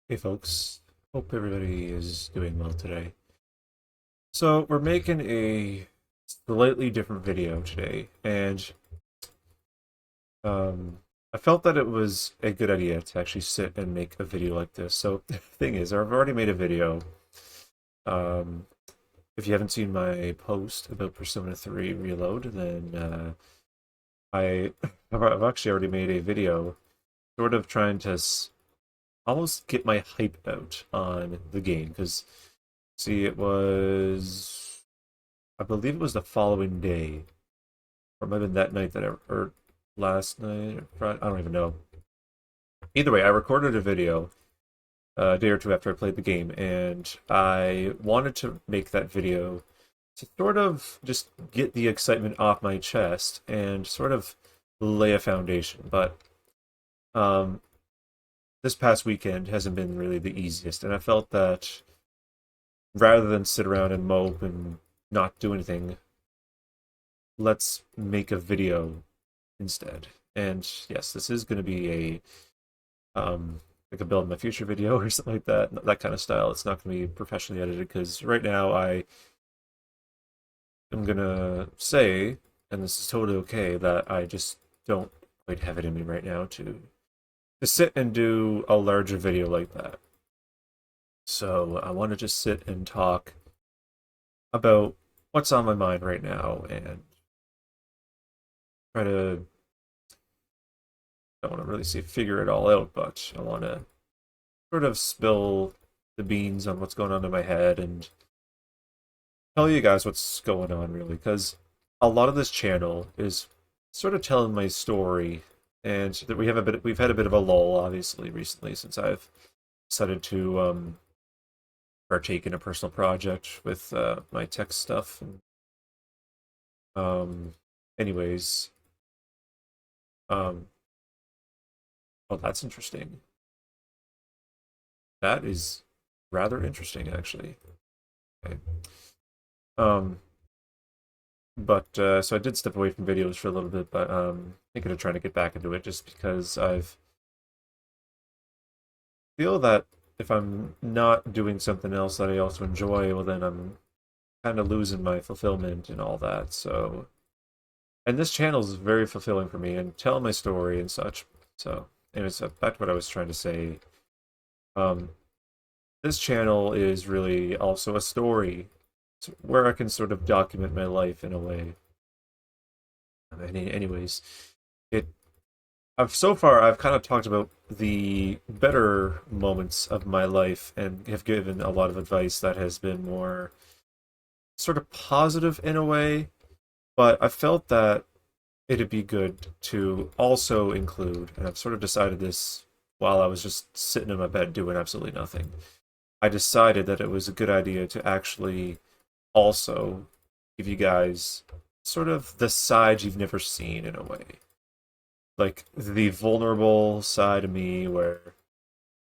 Hey folks, hope everybody is doing well today. So we're making a slightly different video today, and um, I felt that it was a good idea to actually sit and make a video like this. So the thing is, I've already made a video. Um, if you haven't seen my post about Persona 3 Reload, then I I've actually already made a video, sort of trying to almost get my hype out on the game because. See, it was, I believe it was the following day, or it might have been that night that or last night, or Friday, I don't even know. Either way, I recorded a video a day or two after I played the game, and I wanted to make that video to sort of just get the excitement off my chest and sort of lay a foundation. But um, this past weekend hasn't been really the easiest, and I felt that rather than sit around and mope and not do anything, let's make a video instead. And yes, this is going to be like a build my future video or something like that, that kind of style. It's not going to be professionally edited because right now I am going to say, and this is totally okay, that I just don't quite have it in me right now to sit and do a larger video like that. So I want to just sit and talk about what's on my mind right now and try to, I don't want to really say figure it all out, but I want to sort of spill the beans on what's going on in my head and tell you guys what's going on really, because a lot of this channel is sort of telling my story, and that we've had a bit of a lull obviously recently since I've decided to partake in a personal project with my tech stuff. And, um, anyways, um, well, that's interesting. That is rather interesting actually. Okay. Um, But so I did step away from videos for a little bit, but thinking of trying to get back into it just because I've feel that if I'm not doing something else that I also enjoy, well then I'm kind of losing my fulfillment and all that. So, and this channel is very fulfilling for me and telling my story and such. So, anyways, back to what I was trying to say. Um, this channel is really also a story where I can sort of document my life in a way. Anyways, it I've kind of talked about the better moments of my life and have given a lot of advice that has been more sort of positive in a way, but I felt that it'd be good to also include, and I've sort of decided this while I was just sitting in my bed doing absolutely nothing. I decided that it was a good idea to actually also give you guys sort of the side you've never seen in a way, like the vulnerable side of me where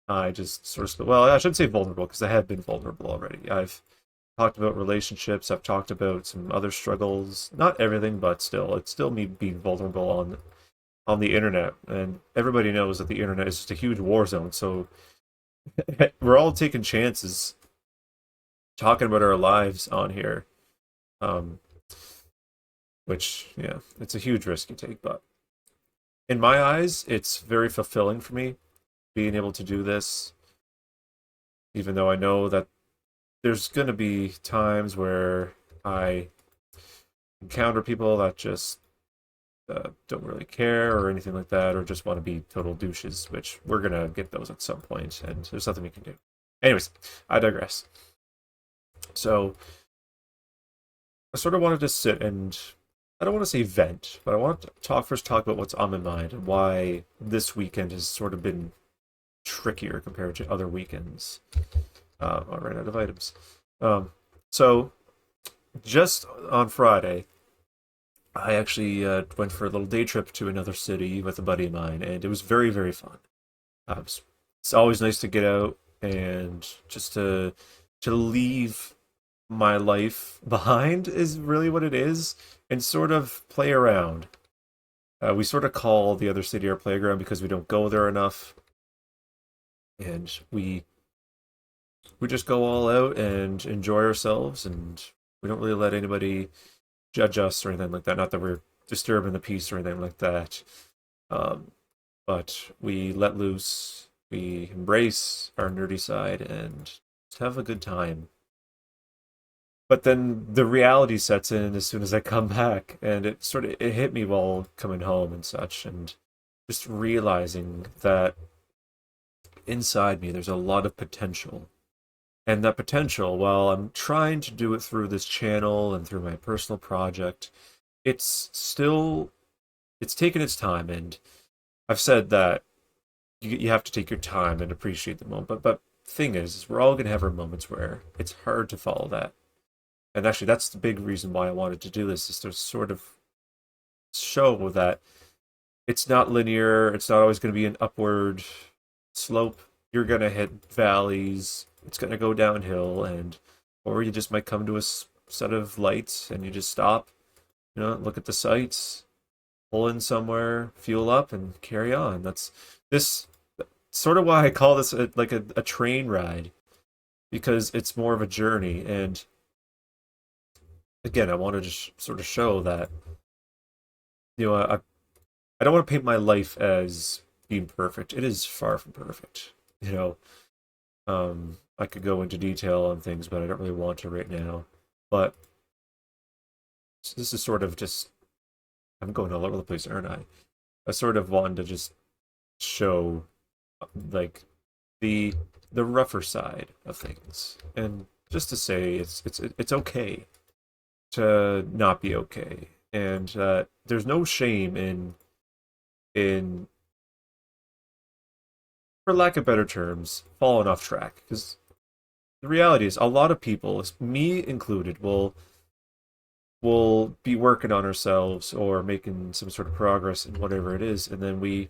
I just sort of, well, I shouldn't say vulnerable because I have been vulnerable already. I've talked about relationships, I've talked about some other struggles, not everything, but still, it's still me being vulnerable on the internet. And everybody knows that the internet is just a huge war zone. So we're all taking chances talking about our lives on here. Um, which, yeah, it's a huge risk you take, but in my eyes, it's very fulfilling for me being able to do this, even though I know that there's going to be times where I encounter people that just don't really care or anything like that, or just want to be total douches, which we're going to get those at some point, and there's nothing we can do. Anyways, I digress. So I sort of wanted to sit and, I don't want to say vent, but I want to talk about what's on my mind and why this weekend has sort of been trickier compared to other weekends. I ran out of items. Um, so just on Friday, I actually went for a little day trip to another city with a buddy of mine, and it was very, very fun. It's always nice to get out and just to leave my life behind is really what it is, and sort of play around. We sort of call the other city our playground because we don't go there enough, and we we just go all out and enjoy ourselves, and we don't really let anybody judge us or anything like that. Not that we're disturbing the peace or anything like that. Um, but we let loose, we embrace our nerdy side, and just have a good time. But then the reality sets in as soon as I come back, and it hit me while coming home and such, and just realizing that inside me there's a lot of potential. And that potential, while I'm trying to do it through this channel and through my personal project, it's still it's taken its time. And I've said that you have to take your time and appreciate the moment. But thing is we're all gonna have our moments where it's hard to follow that. And actually that's the big reason why I wanted to do this, is to sort of show that it's not linear, it's not always gonna be an upward slope. You're gonna hit valleys, it's gonna go downhill, and or you just might come to a set of lights and you just stop, look at the sights, pull in somewhere, fuel up, and carry on. That's this sort of why I call this like a train ride, because it's more of a journey. And again, I want to just sort of show that I don't want to paint my life as being perfect. It is far from perfect. I could go into detail on things, but I don't really want to right now. But this is sort of just, I'm going all over the place, aren't I? I sort of wanted to just show like the rougher side of things, and just to say it's okay to not be okay, and there's no shame in for lack of better terms, falling off track. Because the reality is, a lot of people, me included, will be working on ourselves or making some sort of progress in whatever it is, and then we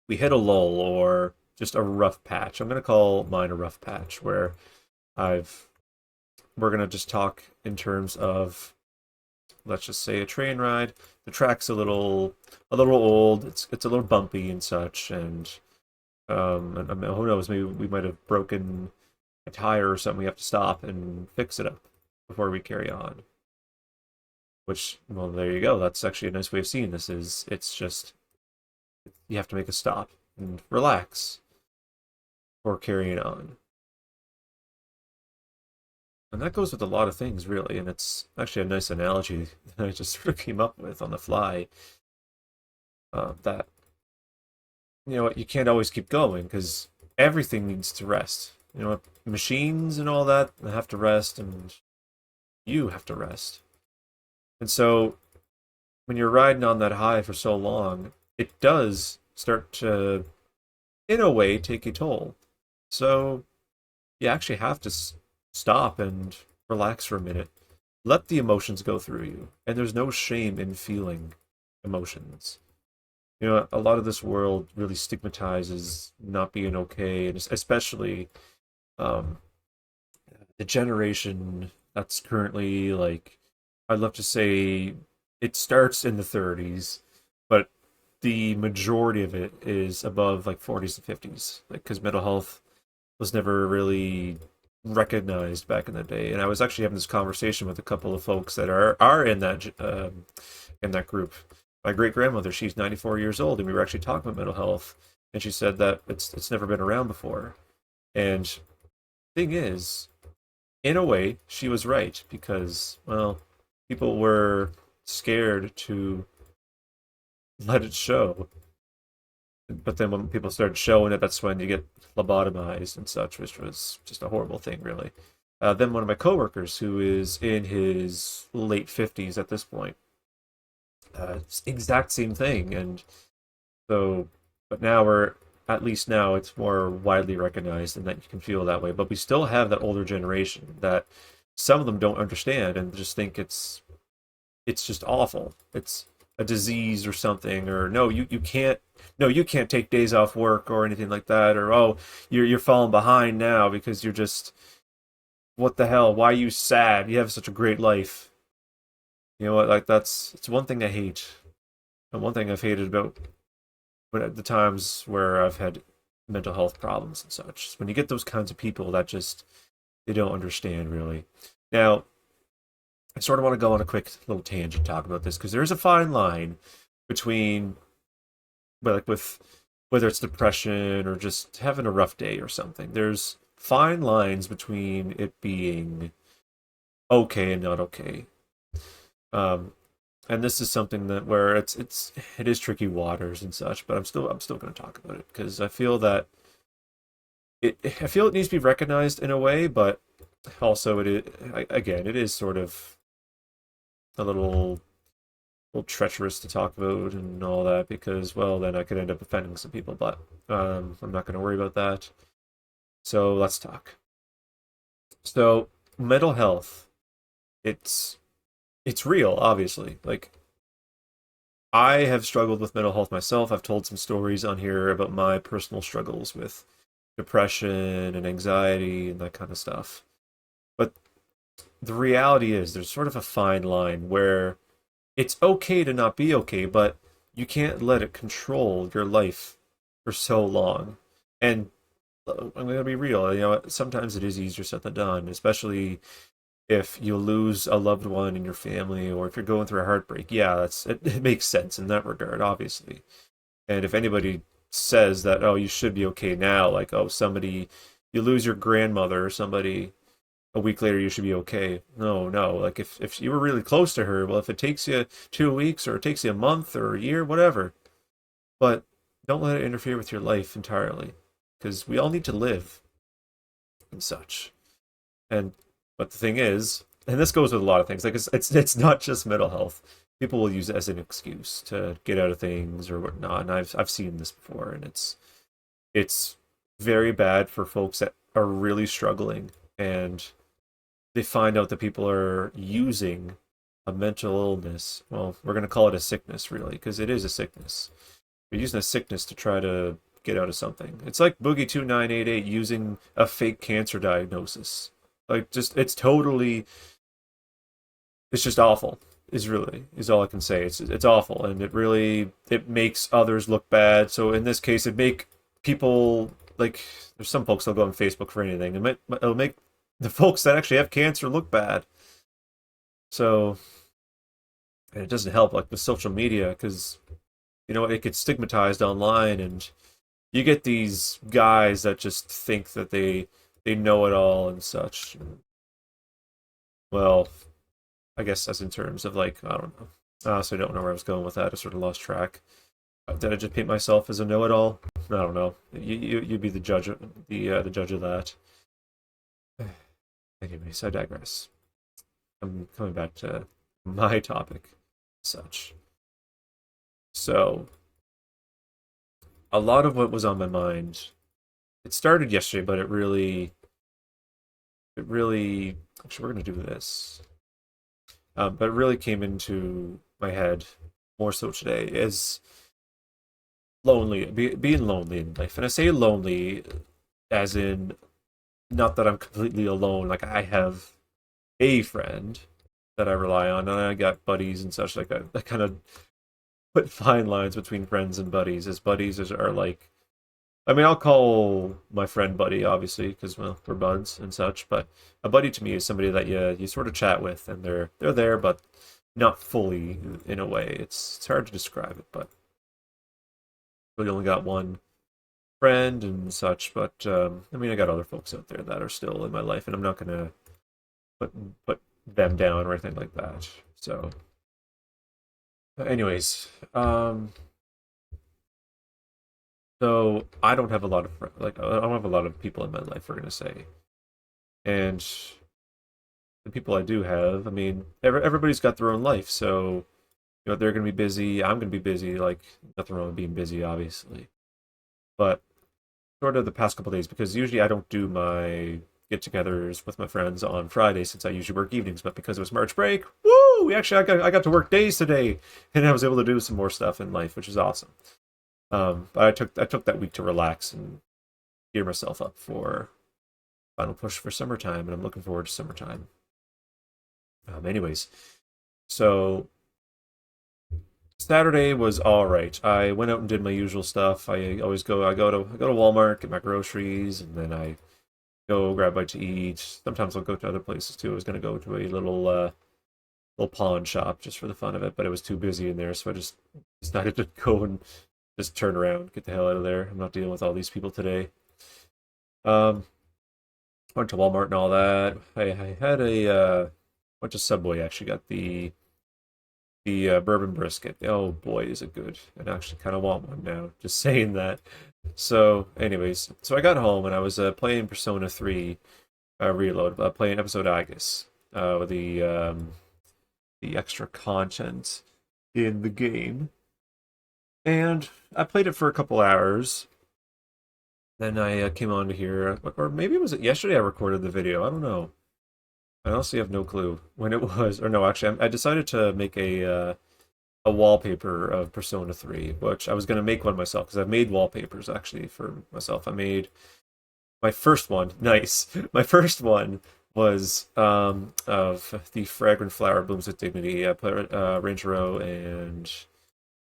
hit a lull or just a rough patch. I'm gonna call mine a rough patch, where I've we're gonna just talk in terms of, let's just say, a train ride. The track's a little old. It's a little bumpy and such, and I mean, who knows? Maybe we might have broken a tire or something. We have to stop and fix it up before we carry on. Which, well, there you go. That's actually a nice way of seeing this. It's just you have to make a stop and relax before carrying on. And that goes with a lot of things, really. And it's actually a nice analogy that I just sort of came up with on the fly. That you can't always keep going, because everything needs to rest. Machines and all that, they have to rest, and you have to rest. And so when you're riding on that high for so long, it does start to, in a way, take a toll. So you actually have to stop and relax for a minute. Let the emotions go through you. And there's no shame in feeling emotions. A lot of this world really stigmatizes not being okay, and especially um, the generation that's currently, like, I'd love to say it starts in the 30s, but the majority of it is above like 40s and 50s, like, because mental health was never really recognized back in the day. And I was actually having this conversation with a couple of folks that are in that group. My great grandmother, she's 94 years old, and we were actually talking about mental health, and she said that it's never been around before. And thing is, in a way, she was right, because, well, people were scared to let it show. But then when people started showing it, that's when you get lobotomized and such, which was just a horrible thing, really. Then one of my coworkers, who is in his late 50s at this point, exact same thing. And so, but now at least now it's more widely recognized, and that you can feel that way. But we still have that older generation that some of them don't understand and just think it's just awful. It's a disease or something, or no, you can't, no, you can't take days off work or anything like that, or oh, you're falling behind now because you're just, what the hell? Why are you sad? You have such a great life. You know what? Like, it's one thing I hate, and one thing I've hated about, but at the times where I've had mental health problems and such. When you get those kinds of people that just they don't understand really. Now, I sort of want to go on a quick little tangent talk about this because there's a fine line between, well, like with whether it's depression or just having a rough day or something. There's fine lines between it being okay and not okay. Um, and this is something that where it is tricky waters and such, but I'm still going to talk about it because I feel that I feel it needs to be recognized in a way, but also again it is sort of a little treacherous to talk about and all that because well then I could end up offending some people, but I'm not going to worry about that. So let's talk. So mental health, it's it's real, obviously. Like I have struggled with mental health myself. I've told some stories on here about my personal struggles with depression and anxiety and that kind of stuff. But the reality is there's sort of a fine line where it's okay to not be okay, but you can't let it control your life for so long. And I'm going to be real, sometimes it is easier said than done, especially if you lose a loved one in your family or if you're going through a heartbreak. Yeah, it makes sense in that regard, obviously. And if anybody says that, oh, you should be okay now, like, oh, somebody, you lose your grandmother or somebody a week later, you should be okay. No, no. Like, if you were really close to her, well, if it takes you 2 weeks or it takes you a month or a year, whatever, but don't let it interfere with your life entirely because we all need to live and such. And, but the thing is, and this goes with a lot of things, like, it's not just mental health. People will use it as an excuse to get out of things or whatnot. And I've seen this before, and it's very bad for folks that are really struggling and they find out that people are using a mental illness. Well, we're going to call it a sickness, really, because it is a sickness. They're using a sickness to try to get out of something. It's like Boogie 2988 using a fake cancer diagnosis. Like, just, it's just awful. Is all I can say. It's awful, and it makes others look bad. So in this case, it make people like there's some folks that'll go on Facebook for anything. It'll make the folks that actually have cancer look bad. So and it doesn't help like with social media because it gets stigmatized online, and you get these guys that just think that they know it all and such. Well, I guess that's in terms of like I don't know. I honestly don't know where I was going with that. I sort of lost track. Did I just paint myself as a know-it-all? I don't know. You'd be the judge of the judge of that. Anyways, I digress. I'm coming back to my topic, such. So, a lot of what was on my mind, it started yesterday, but it really, actually, we're gonna do this. But it really came into my head more so today is being lonely in life, and I say lonely as in not that I'm completely alone. Like I have a friend that I rely on, and I got buddies and such. Like I kind of put fine lines between friends and buddies, as are like. I mean, I'll call my friend buddy, obviously, because well, we're buds and such. But a buddy to me is somebody that you sort of chat with, and they're there, but not fully in a way. It's hard to describe it, but really only got one friend and such. But I mean, I got other folks out there that are still in my life, and I'm not gonna put put them down or anything like that. So, anyways, so I don't have a lot of like I don't have a lot of people in my life. We're gonna say, and the people I do have, I mean, everybody's got their own life, so they're gonna be busy. I'm gonna be busy. Like nothing wrong with being busy, obviously, but sort of the past couple days because usually I don't do my get-togethers with my friends on Friday since I usually work evenings. But because it was March break, woo! We actually I got to work days today, and I was able to do some more stuff in life, which is awesome. But I took that week to relax and gear myself up for final push for summertime, and I'm looking forward to summertime. Anyways, so Saturday was all right. I went out and did my usual stuff. I go to Walmart, get my groceries, and then I go grab a bite to eat. Sometimes I'll go to other places too. I was gonna go to a little pawn shop just for the fun of it, but it was too busy in there, so I just decided to go and just turn around, get the hell out of there. I'm not dealing with all these people today. Um, Went to Walmart and all that. I had went to Subway. Actually, got the bourbon brisket. Oh boy, is it good! And I actually kind of want one now. Just saying that. So, anyways, so I got home and I was playing Persona 3 Reload, playing episode Aegis, with the extra content in the game, and I played it for a couple hours. Then I came on to here, or maybe it was yesterday. I recorded the video. I don't know. I honestly have no clue when it was, or no, actually, I decided to make a wallpaper of Persona 3, which I was going to make one myself because I've made wallpapers actually for myself. I made my first one, nice. My first one was of the fragrant flower blooms with dignity. I put Ranjiro and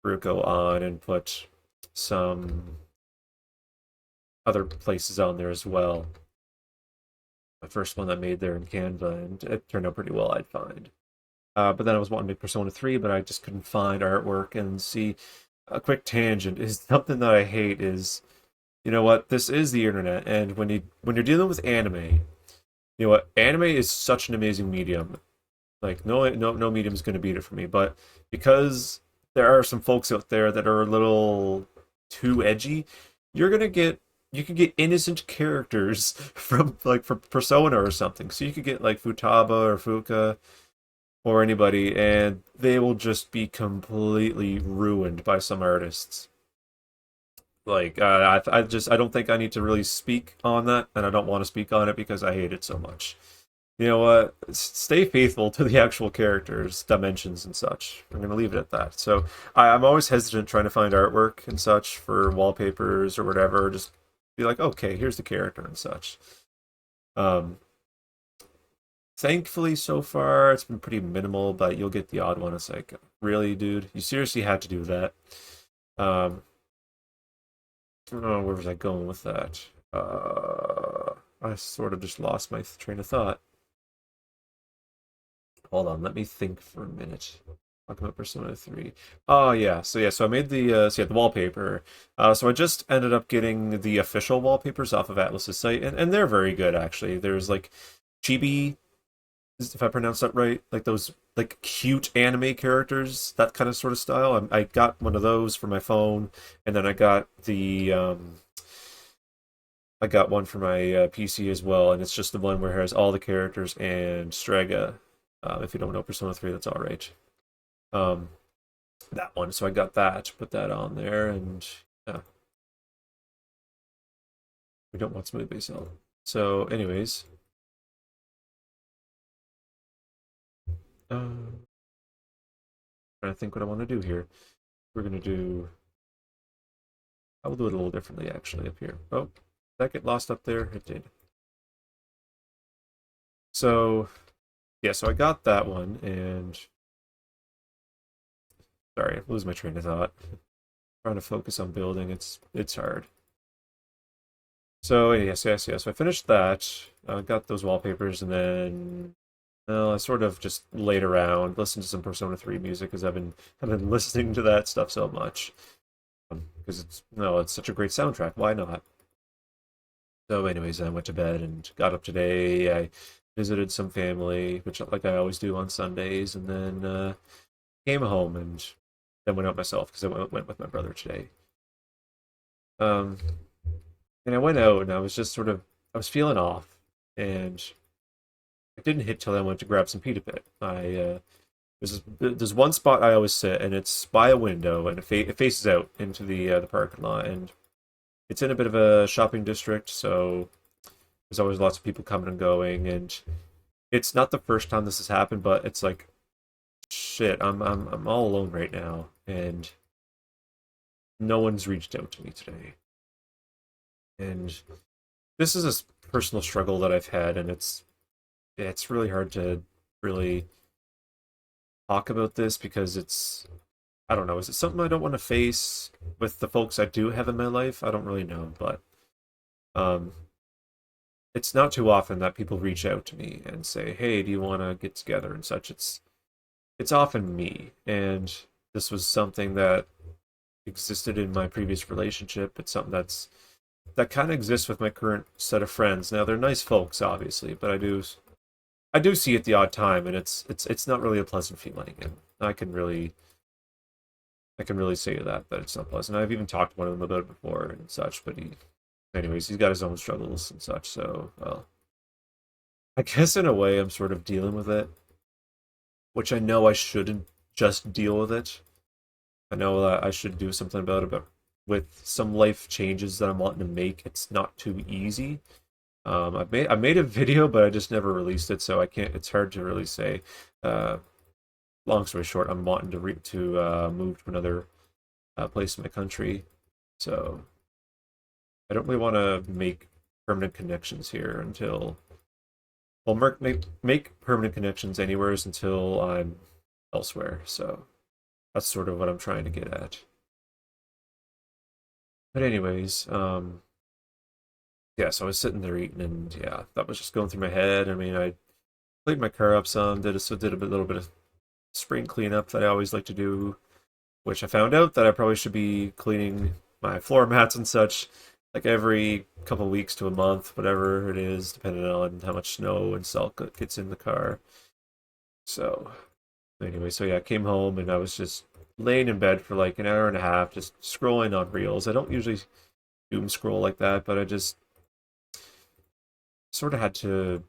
Ruko on and put some other places on there as well. My first one I made there in Canva, and it turned out pretty well, I'd find. But then I was wanting to make Persona 3, but I just couldn't find artwork. And see, a quick tangent is something that I hate is, you know what, this is the internet, and when you're dealing with anime, you know what, anime is such an amazing medium. Like no medium is going to beat it for me. But because there are some folks out there that are a little too edgy, you're gonna get you could get innocent characters from like for Persona or something. So you could get like Futaba or Fuka or anybody, and they will just be completely ruined by some artists. Like I don't think I need to really speak on that, and I don't want to speak on it because I hate it so much. You know what? Stay faithful to the actual characters, dimensions, and such. I'm gonna leave it at that. So I'm always hesitant trying to find artwork and such for wallpapers or whatever. Just be like, okay, here's the character and such. Um, Thankfully, so far it's been pretty minimal, but you'll get the odd one. It's like, really, dude, you seriously had to do that. Um, oh, where was I going with that? I sort of just lost my train of thought. Hold on, let me think for a minute. Talk about Persona 3. Oh so I made the wallpaper. So I just ended up getting the official wallpapers off of Atlas's site, and they're very good actually. There's like chibi, if I pronounce that right, like those like cute anime characters, that kind of sort of style. I got one of those for my phone, and then I got one for my PC as well, and it's just the one where it has all the characters and Strega. If you don't know Persona 3, that's all right. Um, that one. So I got that, put that on there, and yeah, we don't want smooth base L. So, anyways, trying to think what I want to do here. We're gonna do. I will do it a little differently actually up here. Oh, did that get lost up there? It did. So yeah, so I got that one, and sorry, I lose my train of thought. Trying to focus on building, it's hard. So yes. So I finished that. Got those wallpapers, and then well, I sort of just laid around, listened to some Persona 3 music because I've been listening to that stuff so much. Because it's no, it's such a great soundtrack. Why not? So, anyways, I went to bed and got up today. I visited some family, which like I always do on Sundays, and then came home and then went out myself because I went with my brother today. Um, and I went out and I was just sort of I was feeling off, and it didn't hit till I went to grab some pita pit. There's one spot I always sit, and it's by a window, and it faces out into the parking lot, and it's in a bit of a shopping district, so there's always lots of people coming and going, and it's not the first time this has happened, but it's like shit, I'm all alone right now, and no one's reached out to me today, and this is a personal struggle that I've had, and it's really hard to really talk about this because I don't know. Is it something I don't want to face with the folks I do have in my life? I don't really know, but um, it's not too often that people reach out to me and say, "Hey, do you want to get together?" and such. It's often me, and this was something that existed in my previous relationship. It's something that kind of exists with my current set of friends. Now they're nice folks, obviously, but I do see it the odd time, and it's not really a pleasant feeling, and I can really say that it's not pleasant. I've even talked to one of them about it before and such, but anyways, he's got his own struggles and such. So, well, I guess in a way, I'm sort of dealing with it, which I know I shouldn't just deal with it. I know that I should do something about it, but with some life changes that I'm wanting to make, it's not too easy. I made a video, but I just never released it, so I can't. It's hard to really say. Uh, Long story short, I'm wanting to move to another place in the country, so I don't really want to make permanent connections here until well, make permanent connections anywhere until I'm elsewhere. So that's sort of what I'm trying to get at. But anyways, yeah. So I was sitting there eating, and yeah, that was just going through my head. I mean, I cleaned my car up some, did a little bit of spring cleanup that I always like to do, which I found out that I probably should be cleaning my floor mats and such like every couple weeks to a month, whatever it is, depending on how much snow and salt gets in the car. So anyway, so yeah, I came home and I was just laying in bed for like an hour and a half, just scrolling on Reels. I don't usually doom scroll like that, but I just sort of had to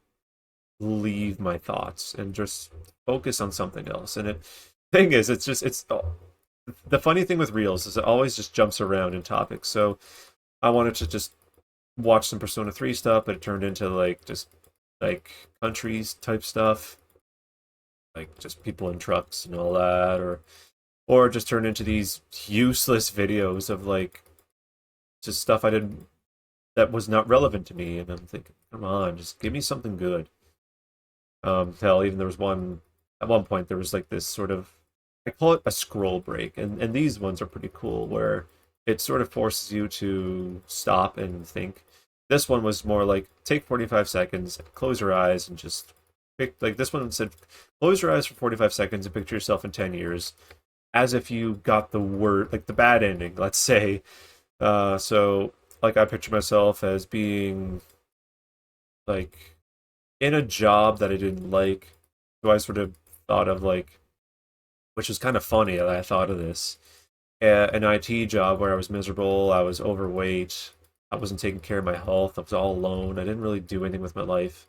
leave my thoughts and just focus on something else. And it thing is, it's the funny thing with Reels is it always just jumps around in topics. So I wanted to just watch some Persona 3 stuff, but it turned into like just like countries type stuff, like just people in trucks and all that, or just turned into these useless videos of like just stuff I didn't that was not relevant to me. And I'm thinking, come on, just give me something good. Hell, even there was one at one point there was like this sort of I call it a scroll break, and these ones are pretty cool where it sort of forces you to stop and think. This one was more like take 45 seconds, close your eyes, and just pick. Like this one said, close your eyes for 45 seconds and picture yourself in 10 years, as if you got the word like the bad ending. Let's say, so like I picture myself as being like in a job that I didn't like. So I sort of thought of like, which is kind of funny that I thought of this, an IT job where I was miserable, I was overweight, I wasn't taking care of my health, I was all alone, I didn't really do anything with my life.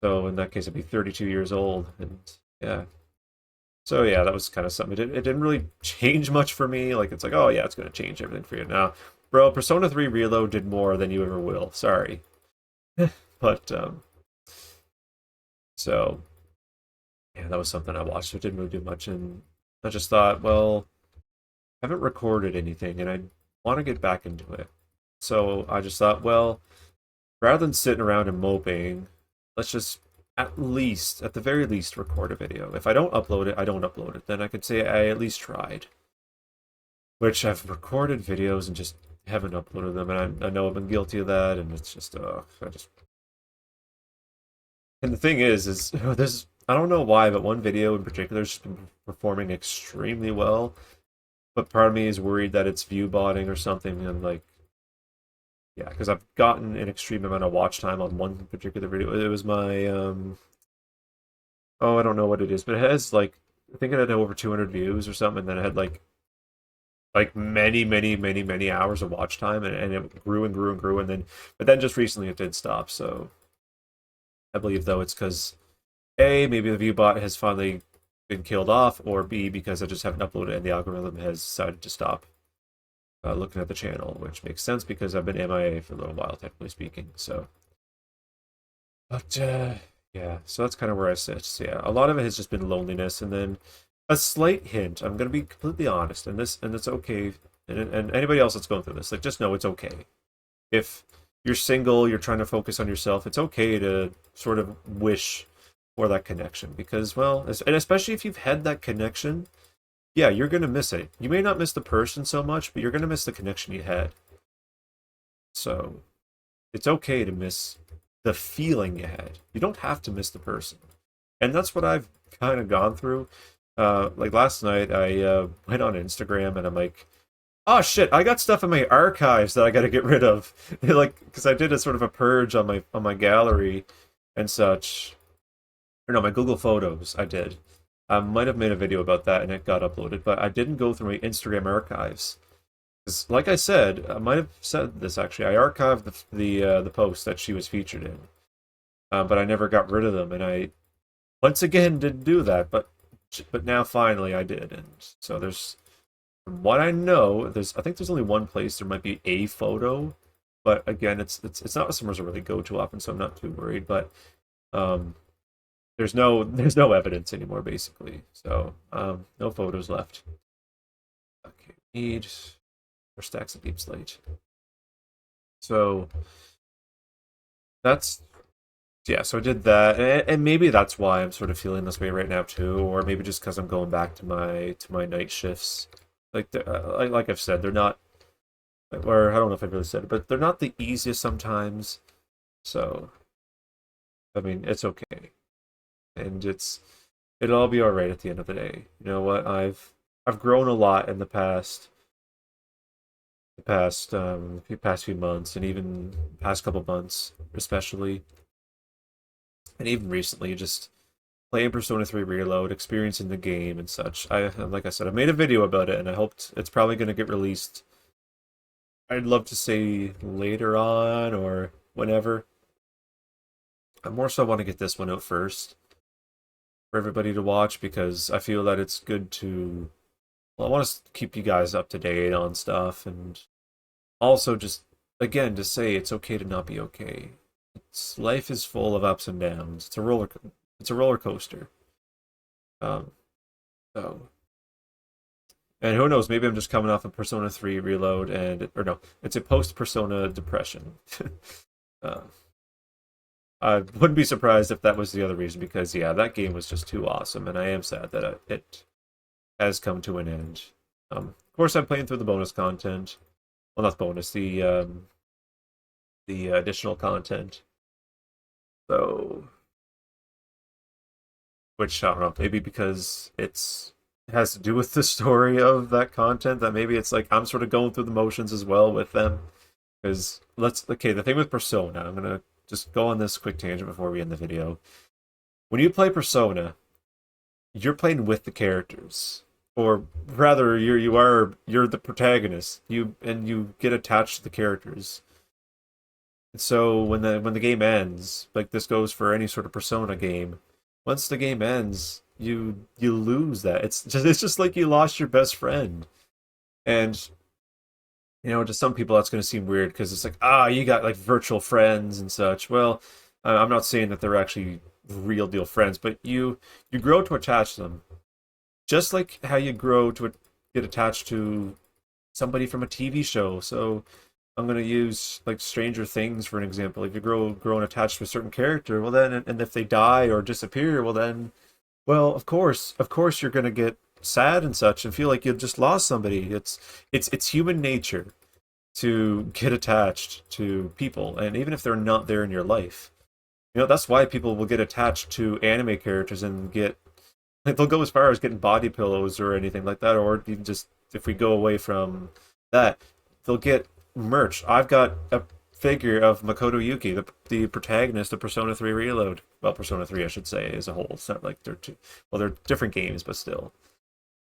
So in that case, I'd be 32 years old, and yeah. So yeah, that was kind of something. It didn't really change much for me. Like it's like, oh yeah, it's going to change everything for you now, bro. Persona 3 Reload did more than you ever will. Sorry, but so yeah, that was something I watched. So it didn't really do much, and I just thought, well, I haven't recorded anything, and I want to get back into it. So I just thought, well, rather than sitting around and moping, let's just at the very least, record a video. If I don't upload it, I don't upload it. Then I could say I at least tried. Which I've recorded videos and just haven't uploaded them, and I know I've been guilty of that, and it's just, I just. And the thing is there's I don't know why, but one video in particular has just been performing extremely well. But part of me is worried that it's view botting or something, and like, yeah, because I've gotten an extreme amount of watch time on one particular video. It was my oh, I don't know what it is, but it has like I think it had over 200 views or something, and then it had like many, many, many, many hours of watch time, and it grew and grew and grew, and then but then just recently it did stop. So I believe though it's because A, maybe the view bot has finally been killed off, or B, because I just haven't uploaded and the algorithm has decided to stop looking at the channel, which makes sense because I've been MIA for a little while, technically speaking. So, but yeah, so that's kind of where I sit. So, yeah, a lot of it has just been loneliness, and then a slight hint. I'm gonna be completely honest, and it's okay, and anybody else that's going through this, like, just know it's okay. If you're single, you're trying to focus on yourself, it's okay to sort of wish for that connection because, well, and especially if you've had that connection yeah, you're gonna miss it. You may not miss the person so much, but you're gonna miss the connection you had. So it's okay to miss the feeling you had. You don't have to miss the person. And that's what I've kind of gone through. Like last night, I went on Instagram and I'm like, oh shit, I got stuff in my archives that I got to get rid of. Like, because I did a sort of a purge on my gallery and such. Or no, my Google Photos. I did. I might have made a video about that and it got uploaded, but I didn't go through my Instagram archives. 'Cause like I said, I might have said this actually. I archived the post that she was featured in, but I never got rid of them, and I once again didn't do that. But now finally I did, and so there's from what I know, I think there's only one place there might be a photo, but again, it's not somewhere I really go to often, so I'm not too worried. But um, there's no evidence anymore, basically. So no photos left. Okay, need more stacks of deep slate. So that's yeah. So I did that, and maybe that's why I'm sort of feeling this way right now too, or maybe just because I'm going back to my night shifts. Like I've said, they're not, or I don't know if I really said it, but they're not the easiest sometimes. So I mean, it's okay, and it'll all be all right at the end of the day. You know what? I've grown a lot in the past few months, and even past couple months, especially, and even recently, just playing Persona 3 Reload, experiencing the game and such. Like I said, I made a video about it, and I hoped it's probably going to get released. I'd love to say later on or whenever. I more so want to get this one out first for everybody to watch because I feel that it's good to. Well, I want to keep you guys up to date on stuff, and also just again to say it's okay to not be okay. Life is full of ups and downs. It's a roller coaster. Um, so and who knows? Maybe I'm just coming off of Persona 3 Reload, and or no, it's a post Persona depression. uh, I wouldn't be surprised if that was the other reason, because yeah, that game was just too awesome, and I am sad that it has come to an end. Of course, I'm playing through the bonus content. Well, not bonus, the additional content. So, which I don't know, maybe because it has to do with the story of that content, that maybe it's like I'm sort of going through the motions as well with them. Because the thing with Persona, I'm gonna just go on this quick tangent before we end the video. When you play Persona, you're playing with the characters, or rather, you're the protagonist. You get attached to the characters. And so when the game ends, like this goes for any sort of Persona game, once the game ends, you lose that. It's just like you lost your best friend. And to some people that's going to seem weird because it's like, you got like virtual friends and such. Well, I'm not saying that they're actually real deal friends, but you grow to attach them, just like how you grow to get attached to somebody from a TV show. So I'm going to use like Stranger Things for an example. If you growing attached to a certain character, well then, and if they die or disappear, well then, well of course you're going to get sad and such and feel like you've just lost somebody. It's human nature to get attached to people, and even if they're not there in your life, that's why people will get attached to anime characters and get like they'll go as far as getting body pillows or anything like that, or even just if we go away from that, they'll get merch. I've got a figure of Makoto Yuki, the protagonist of Persona 3 Reload. Well, Persona 3, I should say, as a whole. It's not like they're different games, but still.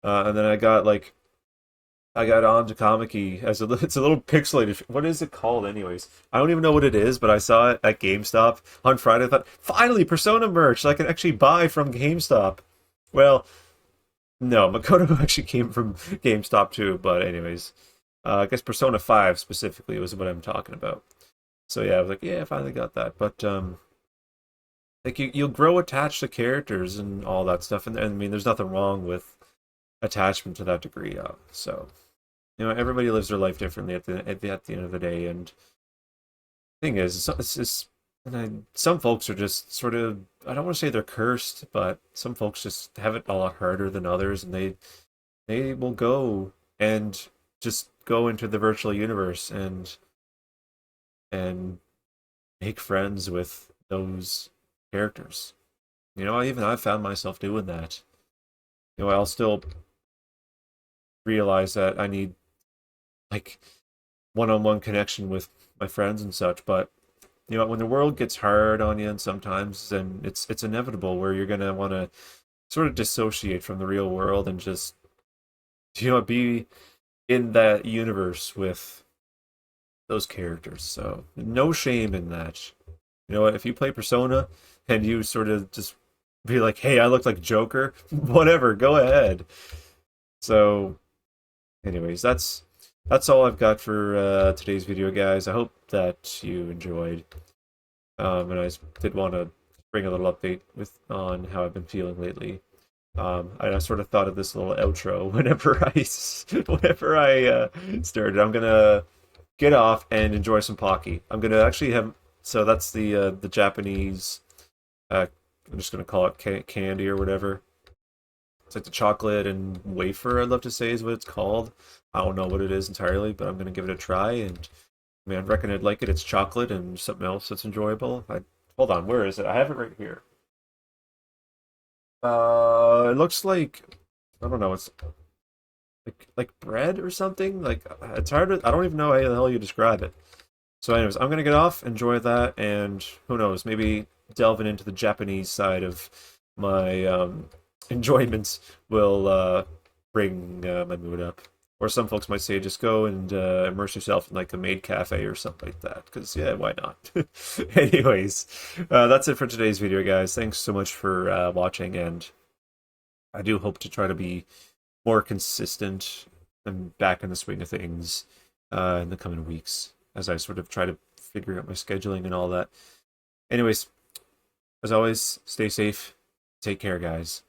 And then I got on to Kamiki as it's a little pixelated. What is it called, anyways? I don't even know what it is, but I saw it at GameStop on Friday. I thought, finally, Persona merch I can actually buy from GameStop. Well, no, Makoto actually came from GameStop too, but anyways, I guess Persona 5 specifically was what I'm talking about. So yeah, I was like, yeah, I finally got that. But like you'll grow attached to characters and all that stuff, and I mean, there's nothing wrong with attachment to that degree. So everybody lives their life differently at the end of the day, and thing is, it's just some folks are just sort of, I don't want to say they're cursed, but some folks just have it a lot harder than others, and they they will go and just go into the virtual universe and make friends with those characters. Even I've found myself doing that. I'll still realize that I need like one-on-one connection with my friends and such, but when the world gets hard on you, and sometimes then it's inevitable where you're gonna want to sort of dissociate from the real world and just be in that universe with those characters. So no shame in that. What, if you play Persona and you sort of just be like, hey, I look like Joker, whatever, go ahead. So anyways, that's all I've got for today's video, guys. I hope that you enjoyed. And I did want to bring a little update on how I've been feeling lately. I sort of thought of this little outro whenever I started. I'm gonna get off and enjoy some Pocky. I'm gonna actually have, so that's the Japanese. I'm just gonna call it candy or whatever. It's like the chocolate and wafer, I'd love to say is what it's called. I don't know what it is entirely, but I'm gonna give it a try. And I mean, I reckon I'd like it. It's chocolate and something else that's enjoyable. Hold on, where is it? I have it right here. It looks like, I don't know. It's like bread or something. Like it's hard to. I don't even know how the hell you describe it. So, anyways, I'm gonna get off, enjoy that, and who knows, maybe delving into the Japanese side of my enjoyments will bring my mood up. Or some folks might say just go and immerse yourself in like a maid cafe or something like that. Because yeah, why not? Anyways, that's it for today's video, guys. Thanks so much for watching, and I do hope to try to be more consistent and back in the swing of things in the coming weeks as I sort of try to figure out my scheduling and all that. Anyways, as always, stay safe. Take care, guys.